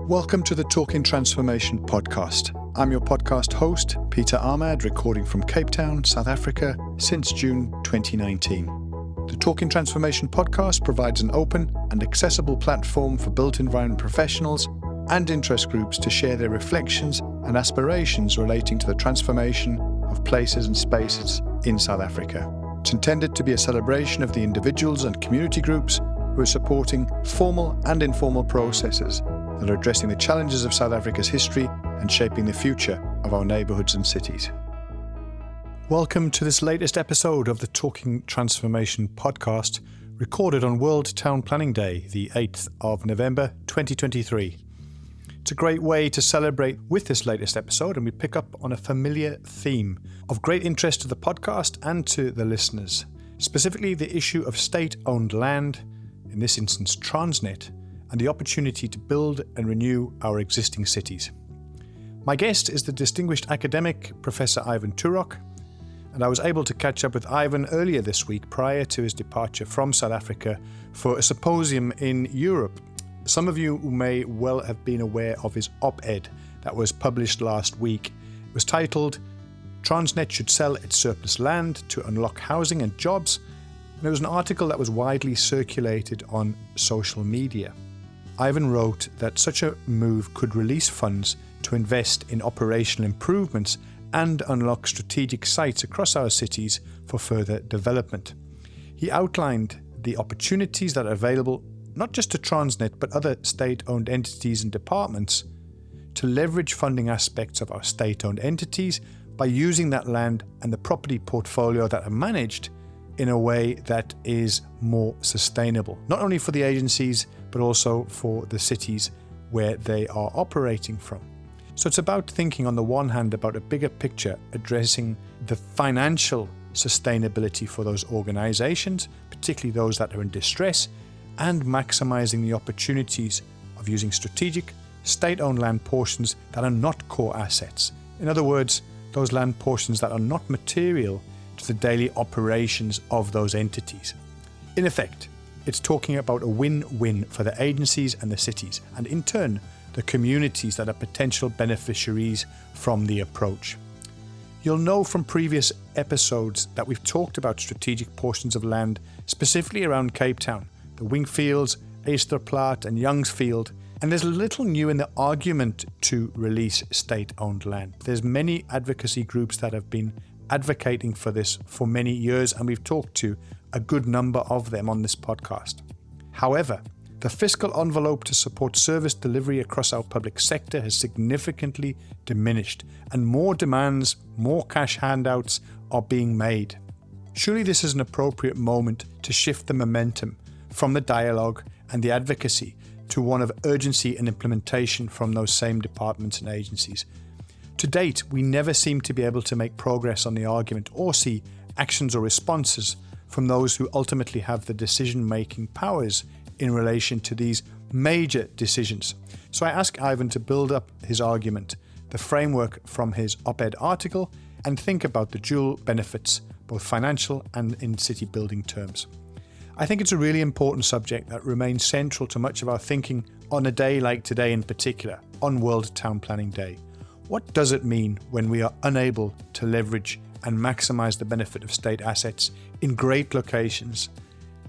Welcome to the Talking Transformation podcast. I'm your podcast host, Peter Ahmad, recording from Cape Town, South Africa, since June 2019. The Talking Transformation podcast provides an open and accessible platform for built environment professionals and interest groups to share their reflections and aspirations relating to the transformation of places and spaces in South Africa. It's intended to be a celebration of the individuals and community groups who are supporting formal and informal processes that are addressing the challenges of South Africa's history and shaping the future of our neighbourhoods and cities. Welcome to this latest episode of the Talking Transformation podcast, recorded on World Town Planning Day, the 8th of November 2023. It's a great way to celebrate with this latest episode, and we pick up on a familiar theme of great interest to the podcast and to the listeners, specifically the issue of state-owned land, in this instance Transnet, and the opportunity to build and renew our existing cities. My guest is the distinguished academic Professor Ivan Turok, and I was able to catch up with Ivan earlier this week prior to his departure from South Africa for a symposium in Europe. Some of you may well have been aware of his op-ed that was published last week. It was titled, "Transnet Should Sell Its Surplus Land to Unlock Housing and Jobs," and it was an article that was widely circulated on social media. Ivan wrote that such a move could release funds to invest in operational improvements and unlock strategic sites across our cities for further development. He outlined the opportunities that are available not just to Transnet but other state-owned entities and departments to leverage funding aspects of our state-owned entities by using that land and the property portfolio that are managed in a way that is more sustainable, not only for the agencies but also for the cities where they are operating from. So it's about thinking on the one hand about a bigger picture addressing the financial sustainability for those organisations, particularly those that are in distress, and maximising the opportunities of using strategic state-owned land portions that are not core assets. In other words, those land portions that are not material to the daily operations of those entities. In effect, it's talking about a win-win for the agencies and the cities, and in turn, the communities that are potential beneficiaries from the approach. You'll know from previous episodes that we've talked about strategic portions of land, specifically around Cape Town, the Wingfields, Easterplaat and Youngsfield, and there's little new in the argument to release state-owned land. There's many advocacy groups that have been advocating for this for many years, and we've talked to a good number of them on this podcast. However, the fiscal envelope to support service delivery across our public sector has significantly diminished, and more demands, more cash handouts are being made. Surely this is an appropriate moment to shift the momentum from the dialogue and the advocacy to one of urgency and implementation from those same departments and agencies. To date, we never seem to be able to make progress on the argument or see actions or responses from those who ultimately have the decision-making powers in relation to these major decisions. So I ask Ivan to build up his argument, the framework from his op-ed article, and think about the dual benefits, both financial and in city building terms. I think it's a really important subject that remains central to much of our thinking on a day like today in particular, on World Town Planning Day. What does it mean when we are unable to leverage and maximise the benefit of state assets in great locations?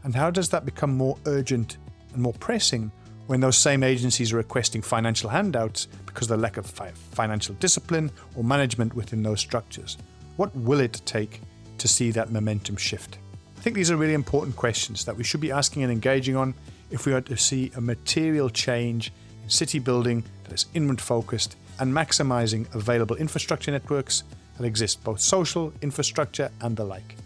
And how does that become more urgent and more pressing when those same agencies are requesting financial handouts because of the lack of financial discipline or management within those structures? What will it take to see that momentum shift? I think these are really important questions that we should be asking and engaging on if we are to see a material change in city building that is inward focused and maximising available infrastructure networks that exist, both social, infrastructure and the like.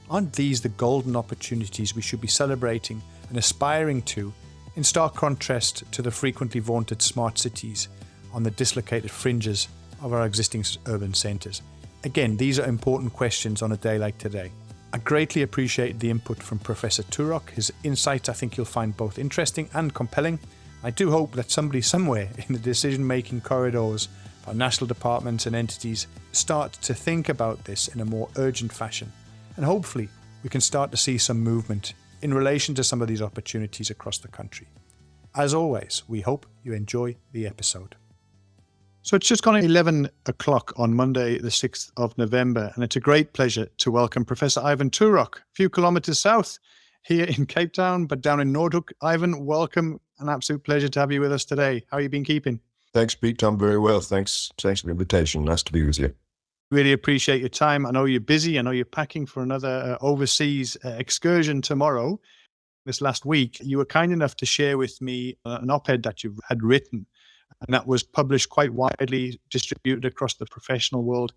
Aren't these the golden opportunities we should be celebrating and aspiring to, in stark contrast to the frequently vaunted smart cities on the dislocated fringes of our existing urban centres? Again, these are important questions on a day like today. I greatly appreciate the input from Professor Turok. His insights I think you'll find both interesting and compelling. I do hope that somebody somewhere in the decision-making corridors of our national departments and entities start to think about this in a more urgent fashion. And hopefully we can start to see some movement in relation to some of these opportunities across the country. As always, we hope you enjoy the episode. So it's just gone 11 o'clock on Monday, the 6th of November, and it's a great pleasure to welcome Professor Ivan Turok, a few kilometers south here in Cape Town, but down in Noordhoek. Ivan, welcome. An absolute pleasure to have you with us today. How have you been keeping? Thanks, Pete. I'm very well. Thanks for the invitation. Nice to be with you. Really appreciate your time. I know you're busy. I know you're packing for another overseas excursion tomorrow. This last week, you were kind enough to share with me an op-ed that you had written, and that was published quite widely, distributed across the professional world,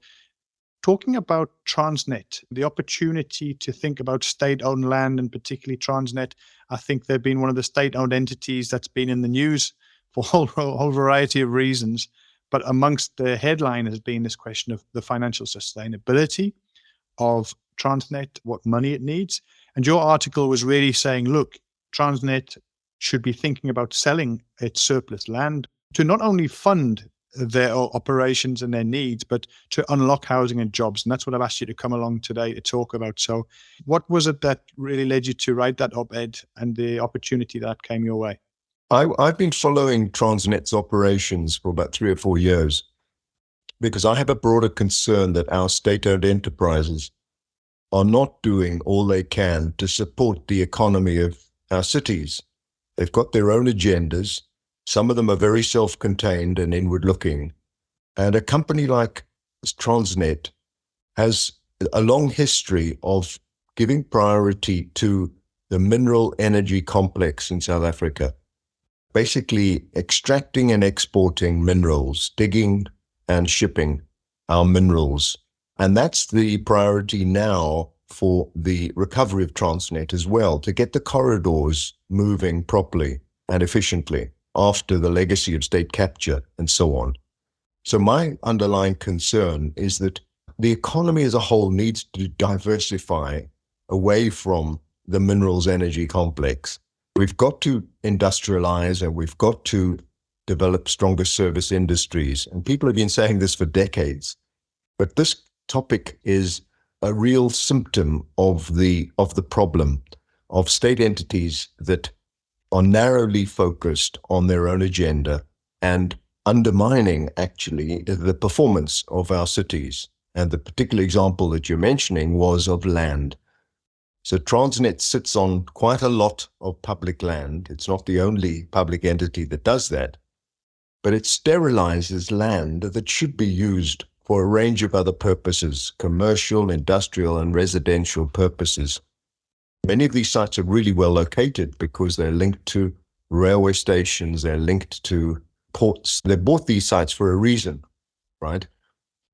talking about Transnet, the opportunity to think about state-owned land, and particularly Transnet. I think they've been one of the state-owned entities that's been in the news for a whole variety of reasons. But amongst the headline has been this question of the financial sustainability of Transnet, what money it needs. And your article was really saying, look, Transnet should be thinking about selling its surplus land to not only fund their operations and their needs, but to unlock housing and jobs. And that's what I've asked you to come along today to talk about. So what was it that really led you to write that op-ed and the opportunity that came your way? I've been following Transnet's operations for about 3 or 4 years because I have a broader concern that our state-owned enterprises are not doing all they can to support the economy of our cities. They've got their own agendas. Some of them are very self-contained and inward-looking. And a company like Transnet has a long history of giving priority to the mineral energy complex in South Africa, basically extracting and exporting minerals, digging and shipping our minerals. And that's the priority now for the recovery of Transnet as well, to get the corridors moving properly and efficiently after the legacy of state capture and so on. So my underlying concern is that the economy as a whole needs to diversify away from the minerals energy complex. We've got to industrialize and we've got to develop stronger service industries. And people have been saying this for decades. But this topic is a real symptom of the problem of state entities that are narrowly focused on their own agenda and undermining actually the performance of our cities. And the particular example that you're mentioning was of land. So Transnet sits on quite a lot of public land. It's not the only public entity that does that, but it sterilizes land that should be used for a range of other purposes, commercial, industrial, and residential purposes. Many of these sites are really well located because they're linked to railway stations, they're linked to ports. They bought these sites for a reason, right?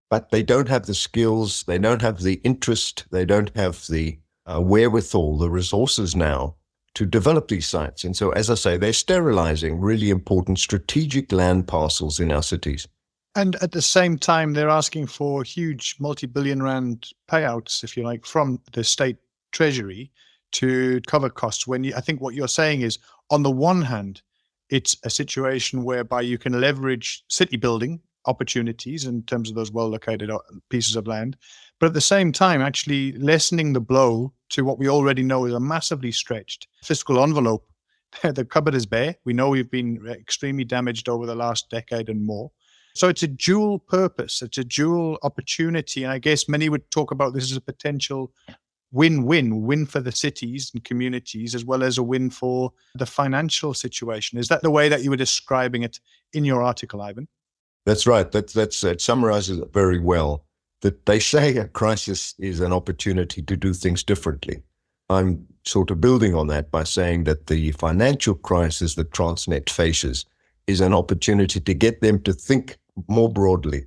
But they don't have the skills, they don't have the interest, they don't have the wherewithal, the resources now to develop these sites. And so, as I say, they're sterilizing really important strategic land parcels in our cities. And at the same time, they're asking for huge multi-billion rand payouts, if you like, from the state Treasury to cover costs. I think what you're saying is, on the one hand, it's a situation whereby you can leverage city building opportunities in terms of those well-located pieces of land, but at the same time, actually lessening the blow to what we already know is a massively stretched fiscal envelope. The cupboard is bare. We know we've been extremely damaged over the last decade and more. So it's a dual purpose. It's a dual opportunity. And I guess many would talk about this as a potential win for the cities and communities, as well as a win for the financial situation. Is that the way that you were describing it in your article, Ivan? That's right. That summarizes it very well. That they say a crisis is an opportunity to do things differently. I'm sort of building on that by saying that the financial crisis that Transnet faces is an opportunity to get them to think more broadly.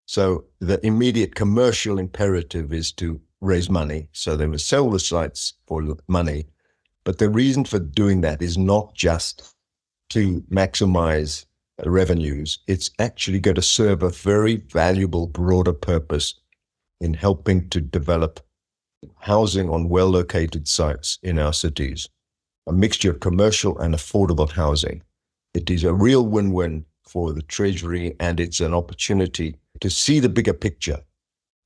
So the immediate commercial imperative is to raise money. So they must sell the sites for money. But the reason for doing that is not just to maximize revenues. It's actually going to serve a very valuable, broader purpose in helping to develop housing on well-located sites in our cities, a mixture of commercial and affordable housing. It is a real win-win for the Treasury, and it's an opportunity to see the bigger picture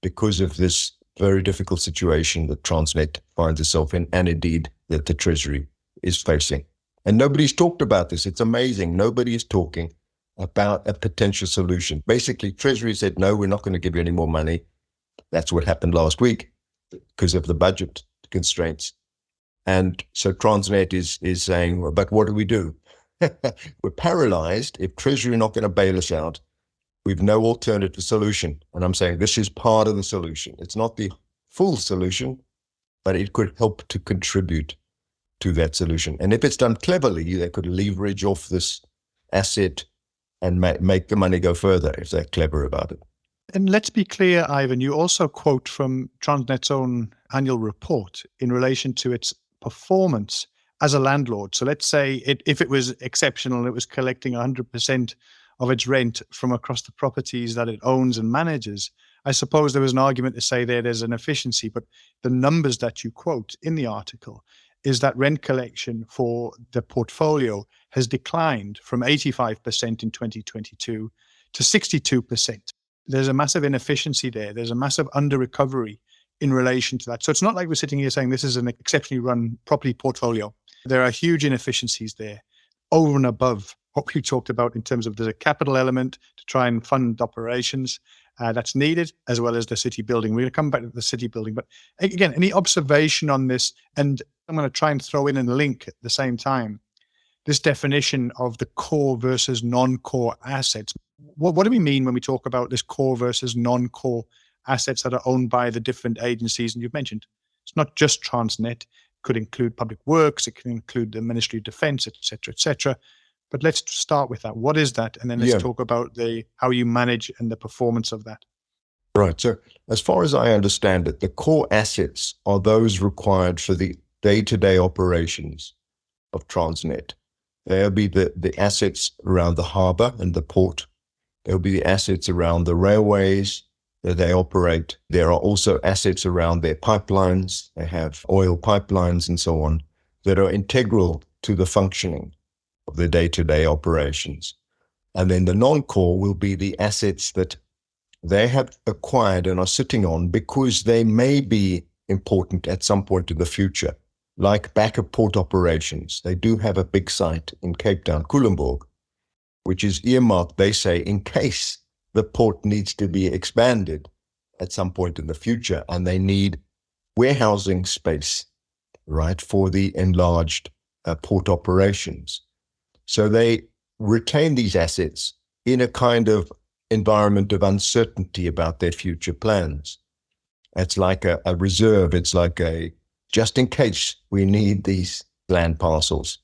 because of this very difficult situation that Transnet finds itself in, and indeed that the Treasury is facing. And nobody's talked about this. It's amazing. Nobody is talking about a potential solution. Basically, Treasury said, no, we're not going to give you any more money. That's what happened last week because of the budget constraints. And so Transnet is saying, well, but what do we do? We're paralyzed. If Treasury are not going to bail us out, we've no alternative solution. And I'm saying this is part of the solution. It's not the full solution, but it could help to contribute to that solution. And if it's done cleverly, they could leverage off this asset and make the money go further if they're clever about it. And let's be clear, Ivan, you also quote from Transnet's own annual report in relation to its performance as a landlord. So let's say if it was exceptional, it was collecting 100% of its rent from across the properties that it owns and manages. I suppose there was an argument to say there's an efficiency, but the numbers that you quote in the article is that rent collection for the portfolio has declined from 85% in 2022 to 62%. There's a massive inefficiency there. There's a massive under-recovery in relation to that. So it's not like we're sitting here saying this is an exceptionally run property portfolio. There are huge inefficiencies there over and above what we talked about in terms of there's a capital element to try and fund operations that's needed, as well as the city building. We're going to come back to the city building. But again, any observation on this? And I'm going to try and throw in a link at the same time. This definition of the core versus non-core assets. What do we mean when we talk about this core versus non-core assets that are owned by the different agencies? And you've mentioned it's not just Transnet. It could include public works. It can include the Ministry of Defence, et cetera, et cetera. But let's start with that. What is that? And then let's talk about how you manage and the performance of that. Right. So as far as I understand it, the core assets are those required for the day-to-day operations of Transnet. There'll be the assets around the harbour and the port. There'll be the assets around the railways that they operate. There are also assets around their pipelines. They have oil pipelines and so on that are integral to the functioning of the day-to-day operations. And then the non-core will be the assets that they have acquired and are sitting on because they may be important at some point in the future, like backup port operations. They do have a big site in Cape Town, Culemborg, which is earmarked, they say, in case the port needs to be expanded at some point in the future, and they need warehousing space, right, for the enlarged port operations. So they retain these assets in a kind of environment of uncertainty about their future plans. It's like a reserve. It's like just in case we need these land parcels.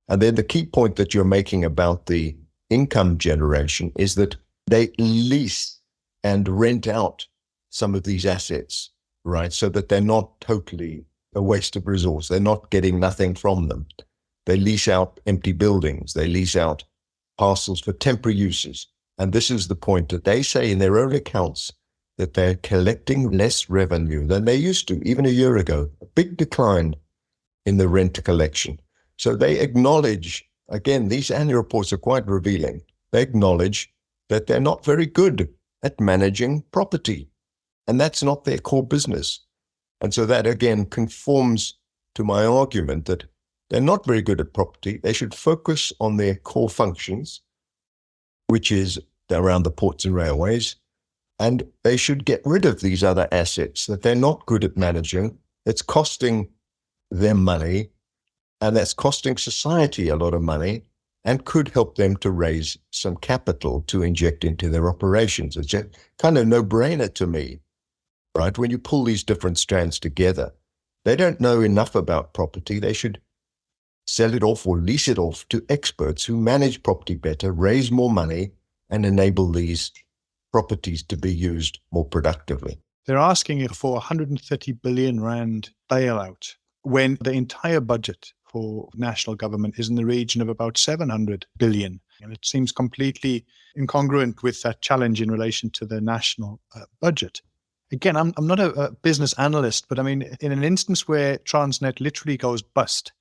And then the key point that you're making about the income generation is that they lease and rent out some of these assets, right? So that they're not totally a waste of resource. They're not getting nothing from them. They lease out empty buildings. They lease out parcels for temporary uses. And this is the point that they say in their own accounts that they're collecting less revenue than they used to, even a year ago, a big decline in the rent collection. So they acknowledge, again, these annual reports are quite revealing. They acknowledge that they're not very good at managing property, and that's not their core business. And so that, again, conforms to my argument that they're not very good at property. They should focus on their core functions, which is around the ports and railways, and they should get rid of these other assets that they're not good at managing. It's costing them money, and that's costing society a lot of money, and could help them to raise some capital to inject into their operations. It's a kind of no-brainer to me, right? When you pull these different strands together, they don't know enough about property. They should sell it off or lease it off to experts who manage property better, raise more money, and enable these properties to be used more productively. They're asking for 130 billion rand bailout when the entire budget for national government is in the region of about 700 billion. And it seems completely incongruent with that challenge in relation to the national budget. Again, I'm not a business analyst, but I mean, in an instance where Transnet literally goes bust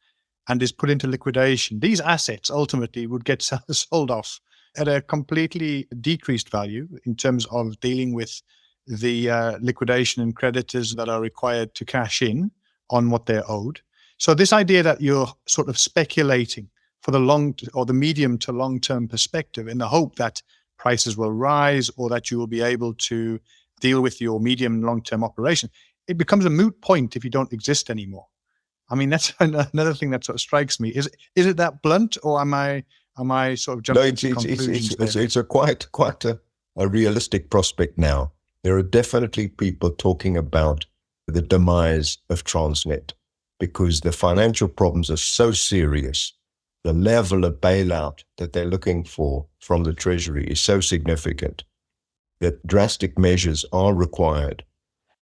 and is put into liquidation, these assets ultimately would get sold off at a completely decreased value in terms of dealing with the liquidation and creditors that are required to cash in on what they're owed. So this idea that you're sort of speculating for the long or the medium to long-term perspective in the hope that prices will rise or that you will be able to deal with your medium and long-term operation, it becomes a moot point if you don't exist anymore. I mean, that's another thing that sort of strikes me. Is it that blunt, or am I sort of jumping to conclusions? It's a quite a realistic prospect now. There are definitely people talking about the demise of Transnet because the financial problems are so serious. The level of bailout that they're looking for from the Treasury is so significant that drastic measures are required.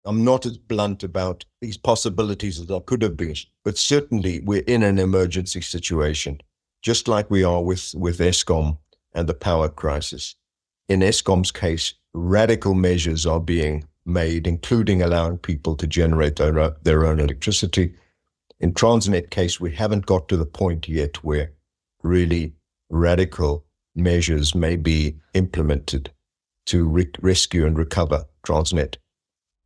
I'm not as blunt about these possibilities as I could have been, but certainly we're in an emergency situation, just like we are with Eskom and the power crisis. In Eskom's case, radical measures are being made, including allowing people to generate their own electricity. In Transnet case, we haven't got to the point yet where really radical measures may be implemented to rescue and recover Transnet.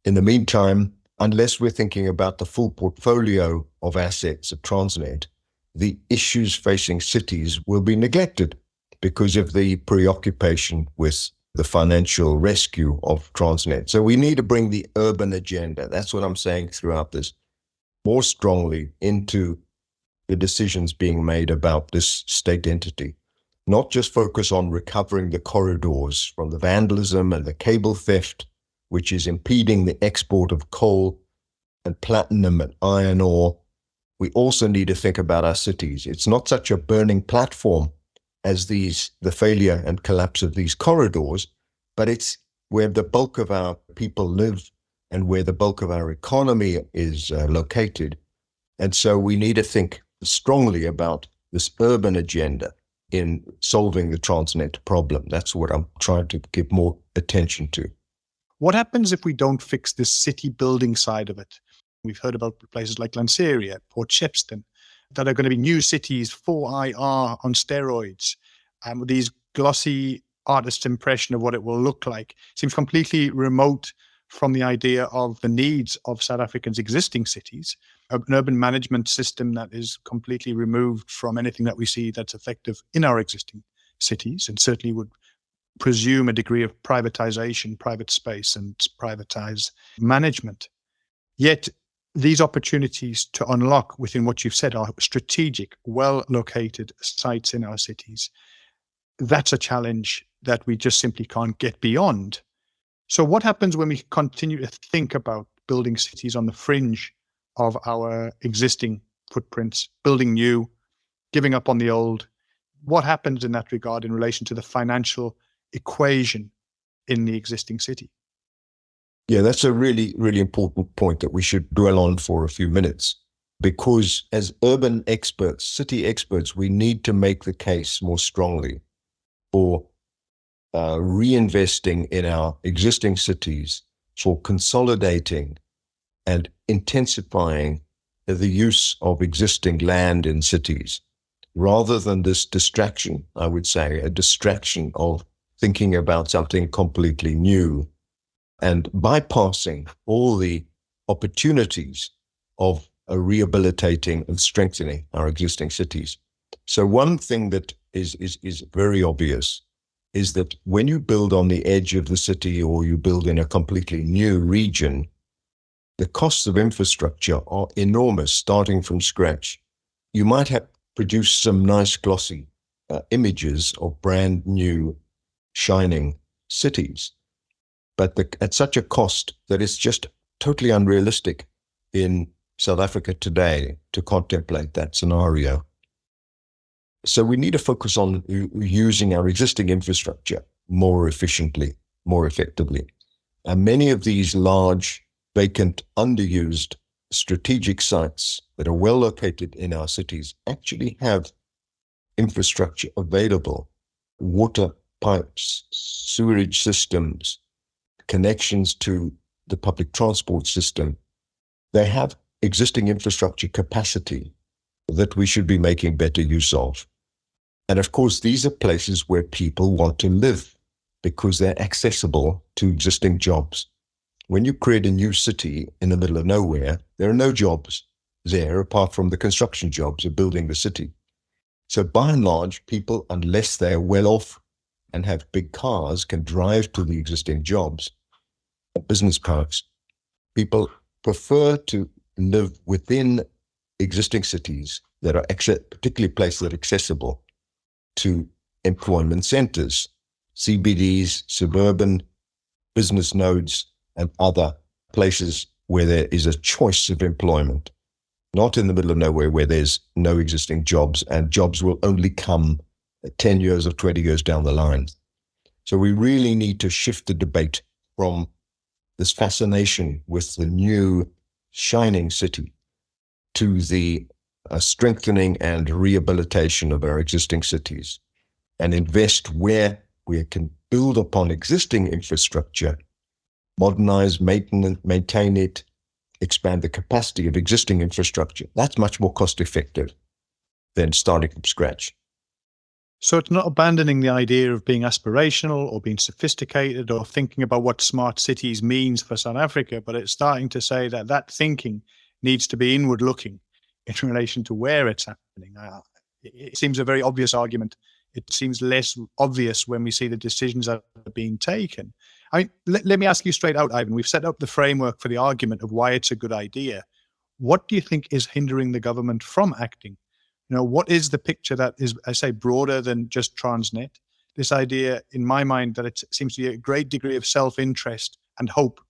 In the meantime, unless we're thinking about the full portfolio of assets of Transnet, the issues facing cities will be neglected because of the preoccupation with the financial rescue of Transnet. So we need to bring the urban agenda, that's what I'm saying throughout this, more strongly into the decisions being made about this state entity. Not just focus on recovering the corridors from the vandalism and the cable theft, which is impeding the export of coal and platinum and iron ore. We also need to think about our cities. It's not such a burning platform as the failure and collapse of these corridors, but it's where the bulk of our people live and where the bulk of our economy is located. And so we need to think strongly about this urban agenda in solving the Transnet problem. That's what I'm trying to give more attention to. What happens if we don't fix this city building side of it? We've heard about places like Lanseria, Port Shepstone, that are going to be new cities, 4IR on steroids, with these glossy artist's impression of what it will look like. Seems completely remote from the idea of the needs of South Africans' existing cities, an urban management system that is completely removed from anything that we see that's effective in our existing cities, and certainly would presume a degree of privatization, private space, and privatize management. Yet these opportunities to unlock within what you've said are strategic, well-located sites in our cities. That's a challenge that we just simply can't get beyond. So what happens when we continue to think about building cities on the fringe of our existing footprints, building new, giving up on the old? What happens in that regard in relation to the financial equation in the existing city? Yeah, that's a really, really important point that we should dwell on for a few minutes, because as urban experts, city experts, we need to make the case more strongly for reinvesting in our existing cities, for consolidating and intensifying the use of existing land in cities, rather than this distraction, I would say, a distraction of thinking about something completely new and bypassing all the opportunities of rehabilitating and strengthening our existing cities. So one thing that is very obvious is that when you build on the edge of the city or you build in a completely new region, the costs of infrastructure are enormous, starting from scratch. You might have produced some nice glossy images of brand new, shining cities, but at such a cost that it's just totally unrealistic in South Africa today to contemplate that scenario. So we need to focus on using our existing infrastructure more efficiently, more effectively. And many of these large, vacant, underused strategic sites that are well located in our cities actually have infrastructure available: water pipes, sewerage systems, connections to the public transport system. They have existing infrastructure capacity that we should be making better use of. And of course, these are places where people want to live because they're accessible to existing jobs. When you create a new city in the middle of nowhere, there are no jobs there apart from the construction jobs of building the city. So by and large, people, unless they're well off and have big cars, can drive to the existing jobs, business parks. People prefer to live within existing cities that are particularly places that are accessible to employment centers, CBDs, suburban business nodes, and other places where there is a choice of employment, not in the middle of nowhere where there's no existing jobs, and jobs will only come 10 years or 20 years down the line. So we really need to shift the debate from this fascination with the new shining city to the strengthening and rehabilitation of our existing cities, and invest where we can build upon existing infrastructure, modernize, maintain it, expand the capacity of existing infrastructure. That's much more cost effective than starting from scratch. So it's not abandoning the idea of being aspirational or being sophisticated or thinking about what smart cities means for South Africa, but it's starting to say that that thinking needs to be inward looking in relation to where it's happening. It seems a very obvious argument. It seems less obvious when we see the decisions that are being taken. I mean, let me ask you straight out, Ivan. We've set up the framework for the argument of why it's a good idea. What do you think is hindering the government from acting? You know, what is the picture that is, I say, broader than just Transnet? This idea, in my mind, that it seems to be a great degree of self-interest and hope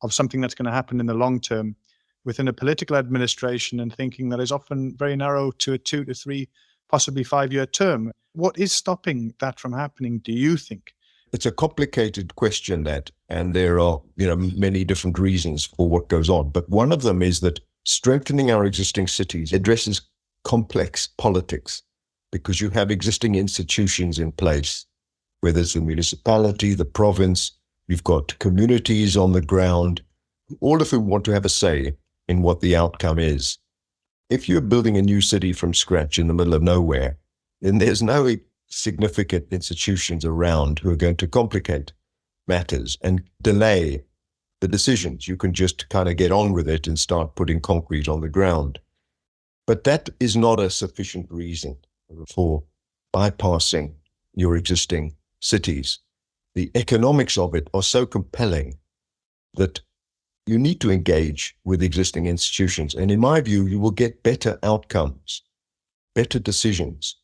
of something that's going to happen in the long term within a political administration, and thinking that is often very narrow to a 2 to 3, possibly 5-year term. What is stopping that from happening, do you think? It's a complicated question, and there are, many different reasons for what goes on. But one of them is that strengthening our existing cities addresses complex politics, because you have existing institutions in place, whether it's the municipality, the province, you've got communities on the ground, all of whom want to have a say in what the outcome is. If you're building a new city from scratch in the middle of nowhere, then there's no significant institutions around who are going to complicate matters and delay the decisions. You can just kind of get on with it and start putting concrete on the ground. But that is not a sufficient reason for bypassing your existing cities. The economics of it are so compelling that you need to engage with existing institutions. And in my view, you will get better outcomes, better decisions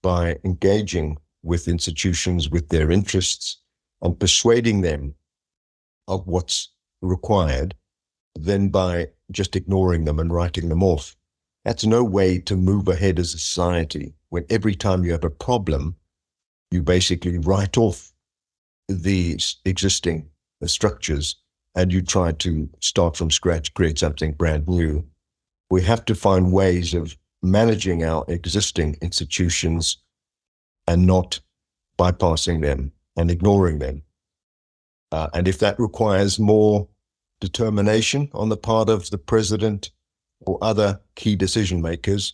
by engaging with institutions, with their interests, and persuading them of what's required, than by just ignoring them and writing them off. That's no way to move ahead as a society, when every time you have a problem, you basically write off the existing structures and you try to start from scratch, create something brand new. We have to find ways of managing our existing institutions and not bypassing them and ignoring them. And if that requires more determination on the part of the president or other key decision makers,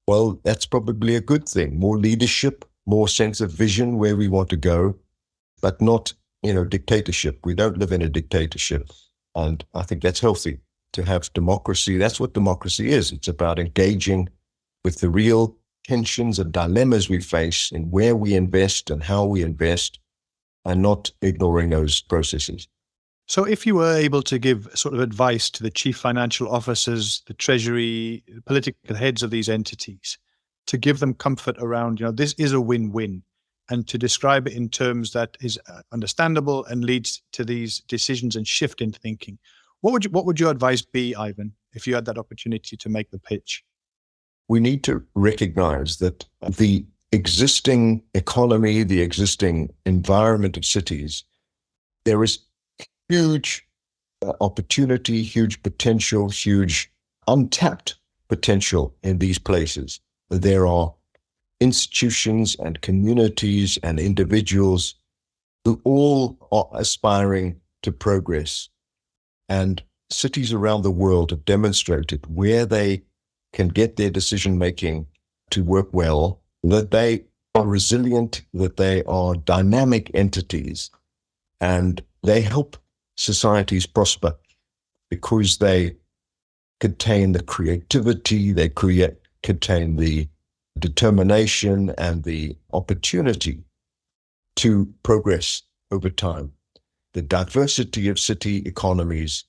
well, that's probably a good thing. More leadership, more sense of vision where we want to go, but not, dictatorship. We don't live in a dictatorship. And I think that's healthy to have democracy. That's what democracy is. It's about engaging with the real tensions and dilemmas we face in where we invest and how we invest, and not ignoring those processes. So if you were able to give sort of advice to the chief financial officers, the Treasury, the political heads of these entities, to give them comfort around, this is a win-win, and to describe it in terms that is understandable and leads to these decisions and shift in thinking, what would your advice be, Ivan, if you had that opportunity to make the pitch? We need to recognize that the existing economy, the existing environment of cities, there is huge opportunity, huge potential, huge untapped potential in these places. There are institutions and communities and individuals who all are aspiring to progress. And cities around the world have demonstrated where they can get their decision-making to work well, that they are resilient, that they are dynamic entities, and they help societies prosper because they contain the creativity, they contain the determination and the opportunity to progress over time. The diversity of city economies,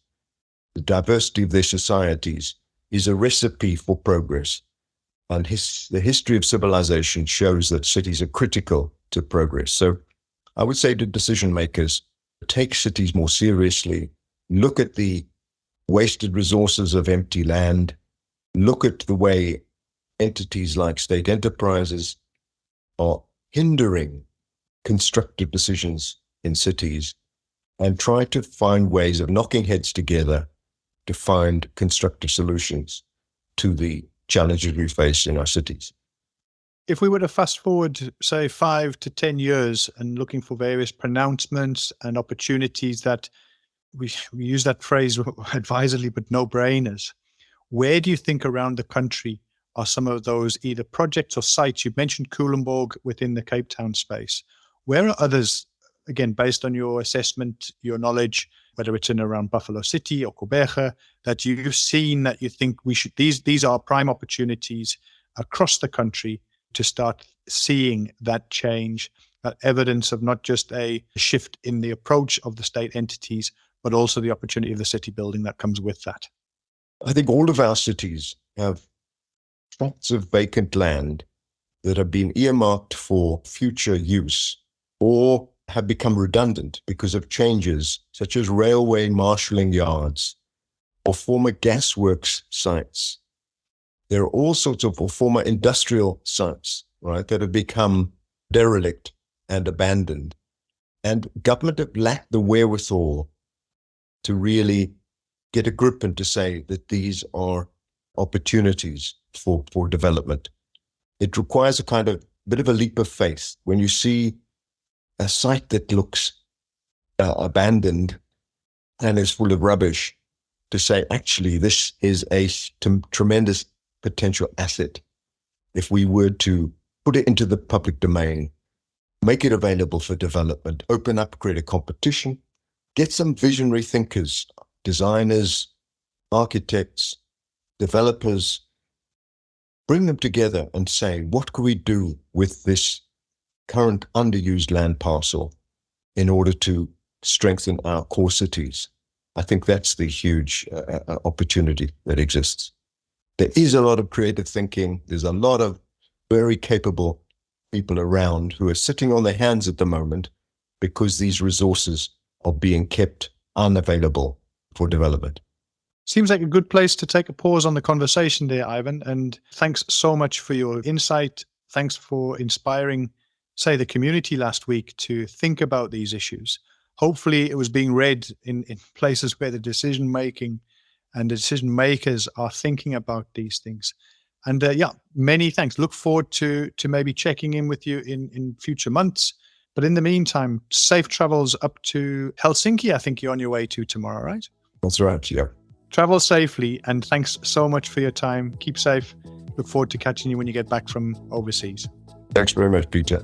the diversity of their societies is a recipe for progress. And the history of civilization shows that cities are critical to progress. So I would say to decision makers, take cities more seriously, look at the wasted resources of empty land, look at the way entities like state enterprises are hindering constructive decisions in cities, and try to find ways of knocking heads together to find constructive solutions to the challenges we face in our cities. If we were to fast forward, say, 5 to 10 years and looking for various pronouncements and opportunities that we use that phrase advisedly, but no-brainers, where do you think around the country are some of those either projects or sites? You mentioned Culemborg within the Cape Town space. Where are others, again, based on your assessment, your knowledge, whether it's in around Buffalo City or Quebec, that you've seen that you think we should, these are prime opportunities across the country to start seeing that change, that evidence of not just a shift in the approach of the state entities, but also the opportunity of the city building that comes with that? I think all of our cities have tracts of vacant land that have been earmarked for future use or have become redundant because of changes such as railway marshalling yards or former gasworks sites. There are all sorts of former industrial sites, right, that have become derelict and abandoned. And government have lacked the wherewithal to really get a grip and to say that these are opportunities for development. It requires a kind of bit of a leap of faith when you see a site that looks abandoned and is full of rubbish, to say, actually, this is a tremendous potential asset. If we were to put it into the public domain, make it available for development, open up, create a competition, get some visionary thinkers, designers, architects, developers, bring them together and say, what can we do with this current underused land parcel in order to strengthen our core cities? I think that's the huge opportunity that exists. There is a lot of creative thinking. There's a lot of very capable people around who are sitting on their hands at the moment because these resources are being kept unavailable for development. Seems like a good place to take a pause on the conversation there, Ivan. And thanks so much for your insight. Thanks for inspiring, say, the community last week to think about these issues. Hopefully it was being read in places where the decision-making and the decision makers are thinking about these things. And many thanks. Look forward to maybe checking in with you in future months. But in the meantime, safe travels up to Helsinki. I think you're on your way to tomorrow, right? That's right, yeah. Travel safely, and thanks so much for your time. Keep safe. Look forward to catching you when you get back from overseas. Thanks very much, Peter.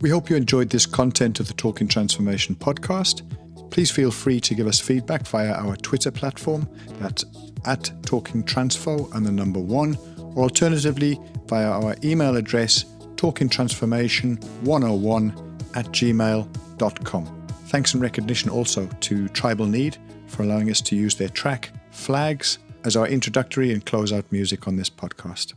We hope you enjoyed this content of the Talking Transformation podcast. Please feel free to give us feedback via our Twitter platform, that's @TalkingTransfo and the number 1, or alternatively via our email address, talkingtransformation101@gmail.com. Thanks and recognition also to Tribal Need for allowing us to use their track, Flags, as our introductory and closeout music on this podcast.